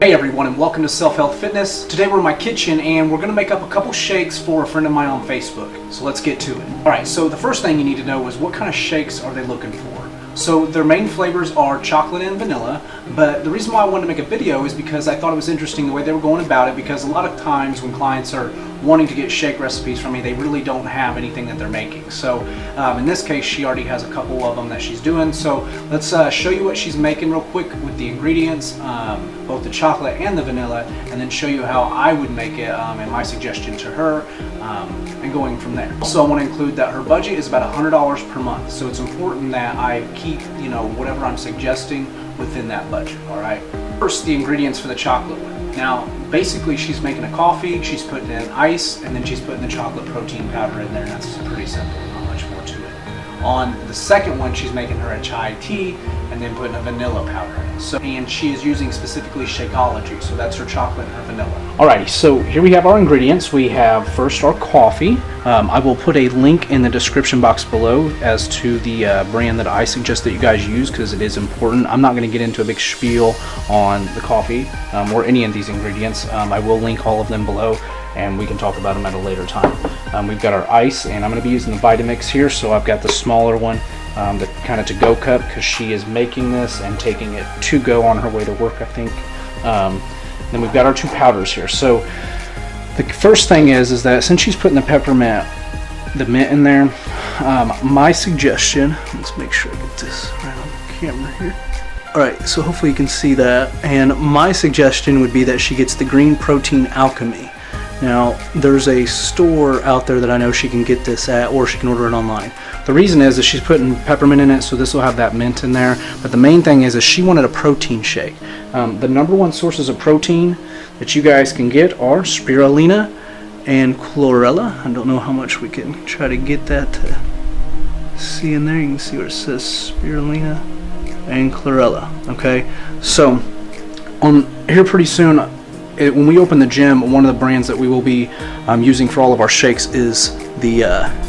Hey everyone, and welcome to Self Health Fitness. Today we're in my kitchen and we're going to make up a couple shakes for a friend of mine on Facebook. So let's get to it. Alright, so the first thing you need to know is what kind of shakes are they looking for. So their main flavors are chocolate and vanilla, but the reason why I wanted to make a video is because I thought it was interesting the way they were going about it, because a lot of times when clients are wanting to get shake recipes from me, they really don't have anything that they're making. So in this case, she already has a couple of them that she's doing. So let's show you what she's making real quick with the ingredients, both the chocolate and the vanilla, and then show you how I would make it and my suggestion to her, and going from there. Also, I want to include that her budget is about $100 per month. So it's important that I keep, whatever I'm suggesting within that budget, all right? First, the ingredients for the chocolate one. Now, basically she's making a coffee, she's putting in ice, and then she's putting the chocolate protein powder in there, and that's pretty simple, not much more to it. On the second one, she's making her a chai tea, and then putting a vanilla powder in. And she is using specifically Shakeology, so that's her chocolate and her vanilla. Alrighty, so here we have our ingredients. We have first our coffee. I will put a link in the description box below as to the brand that I suggest that you guys use, because it is important. I'm not going to get into a big spiel on the coffee or any of these ingredients. I will link all of them below, and we can talk about them at a later time. We've got our ice, and I'm going to be using the Vitamix here, so I've got the smaller one, the kind of to-go cup, because she is making this and taking it to go on her way to work, I think. Then we've got our two powders here. So the first thing is that since she's putting the mint in there, my suggestion, let's make sure I get this right on the camera here. Alright, so hopefully you can see that, and my suggestion would be that she gets the green protein Alchemy. Now, there's a store out there that I know she can get this at, or she can order it online. The reason is that she's putting peppermint in it, so this will have that mint in there. But the main thing is she wanted a protein shake. The number one sources of protein that you guys can get are Spirulina and Chlorella. I don't know how much we can try to get that to see in there. You can see where it says Spirulina and Chlorella. Okay, so on here pretty soon, when we open the gym, one of the brands that we will be using for all of our shakes is the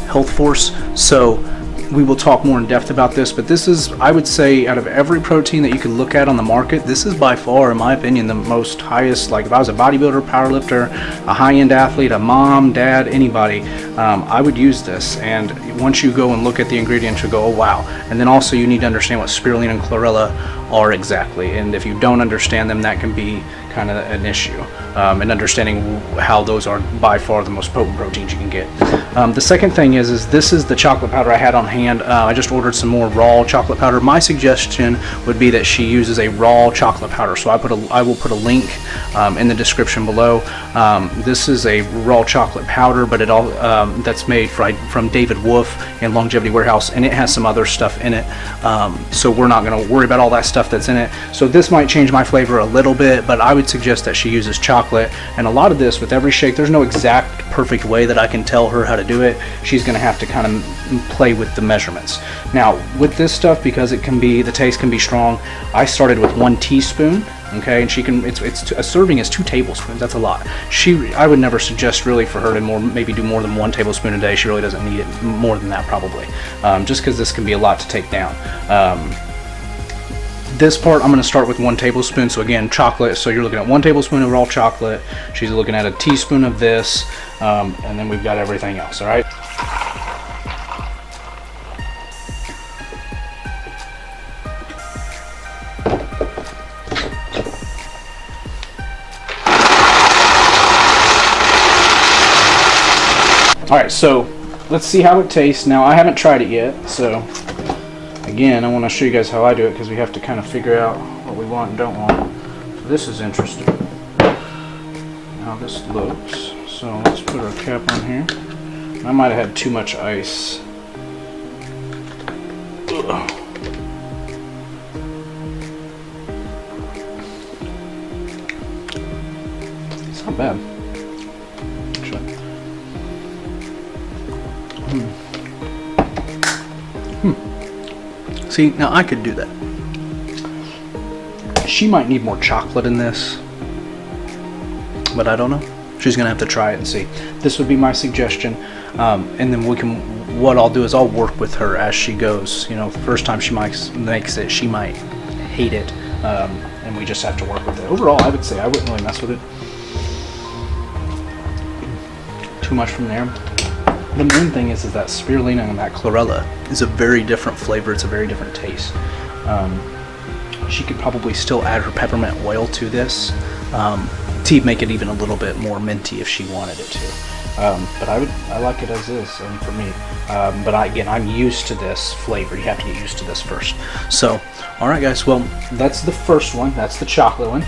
Health Force. So we will talk more in depth about this, but this is, I would say, out of every protein that you can look at on the market, this is by far, in my opinion, the most highest. Like if I was a bodybuilder, powerlifter, a high-end athlete, a mom, dad, anybody, I would use this. And once you go and look at the ingredients, you go, oh wow. And then also you need to understand what spirulina and chlorella are exactly, and if you don't understand them, that can be kind of an issue, and understanding how those are by far the most potent proteins you can get. The second thing is this is the chocolate powder I had on hand. I just ordered some more raw chocolate powder. My suggestion would be that she uses a raw chocolate powder, so I will put a link in the description below. This is a raw chocolate powder, but it all that's made from David Wolf and Longevity Warehouse, and it has some other stuff in it, so we're not going to worry about all that stuff that's in it. So this might change my flavor a little bit, but I would suggest that she uses chocolate. And a lot of this with every shake, there's no exact perfect way that I can tell her how to do it. She's going to have to kind of play with the measurements. Now with this stuff, because it can be, the taste can be strong, I started with 1 teaspoon. Okay, and she can, it's a serving is 2 tablespoons. That's a lot. I would never suggest really for her to maybe do more than 1 tablespoon a day. She really doesn't need it more than that probably, just because this can be a lot to take down. This part I'm going to start with 1 tablespoon. So again, chocolate. So you're looking at 1 tablespoon of raw chocolate. She's looking at a teaspoon of this, and then we've got everything else. All right. Alright, so let's see how it tastes. Now, I haven't tried it yet, so again, I want to show you guys how I do it, because we have to kind of figure out what we want and don't want. So this is interesting. How this looks. So let's put our cap on here. I might have had too much ice. Ugh. It's not bad. See, now I could do that. She might need more chocolate in this, but I don't know. She's gonna have to try it and see. This would be my suggestion, and then what I'll do is I'll work with her as she goes. The first time she makes it, she might hate it, and we just have to work with it. Overall, I would say I wouldn't really mess with it too much from there. The main thing is that spirulina and that chlorella is a very different flavor. It's a very different taste. She could probably still add her peppermint oil to this to make it even a little bit more minty if she wanted it to. But I like it as is, for me. But again, I'm used to this flavor. You have to get used to this first. So, all right, guys. Well, that's the first one. That's the chocolate one.